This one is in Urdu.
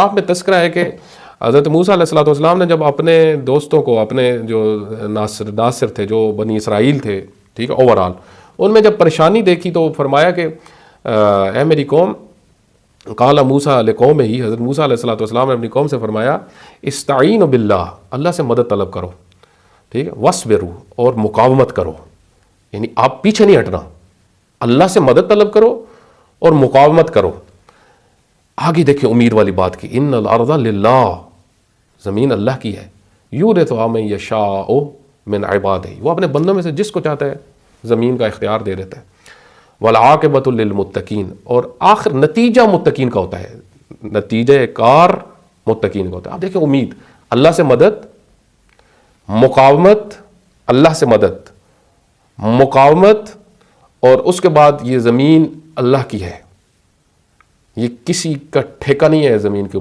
آپ میں تذکرہ ہے کہ حضرت موسیٰ علیہ السلام نے جب اپنے دوستوں کو، اپنے جو ناصر تھے، جو بنی اسرائیل تھے، ٹھیک ہے، اوورال ان میں جب پریشانی دیکھی تو فرمایا کہ اے میری قوم، قال موسیٰ لقومہ ہی، حضرت موسیٰ علیہ السلام نے اپنی قوم سے فرمایا استعینوا باللہ، اللہ سے مدد طلب کرو، ٹھیک ہے، وصبروا، اور مقاومت کرو، یعنی آپ پیچھے نہیں ہٹنا، اللہ سے مدد طلب کرو اور مقاومت کرو۔ آگے دیکھیں امید والی بات کی، ان الارض للہ، زمین اللہ کی ہے، یورث من یشاء من عبادہ، وہ اپنے بندوں میں سے جس کو چاہتا ہے زمین کا اختیار دے دیتا ہے، والعاقبۃ للمتقین، اور آخر نتیجہ متقین کا ہوتا ہے، نتیجہ کار متقین کا ہوتا ہے۔ آپ دیکھیں امید، اللہ سے مدد، مقاومت، اللہ سے مدد، مقاومت، اور اس کے بعد یہ زمین اللہ کی ہے، یہ کسی کا ٹھیکہ نہیں ہے زمین کے اوپر۔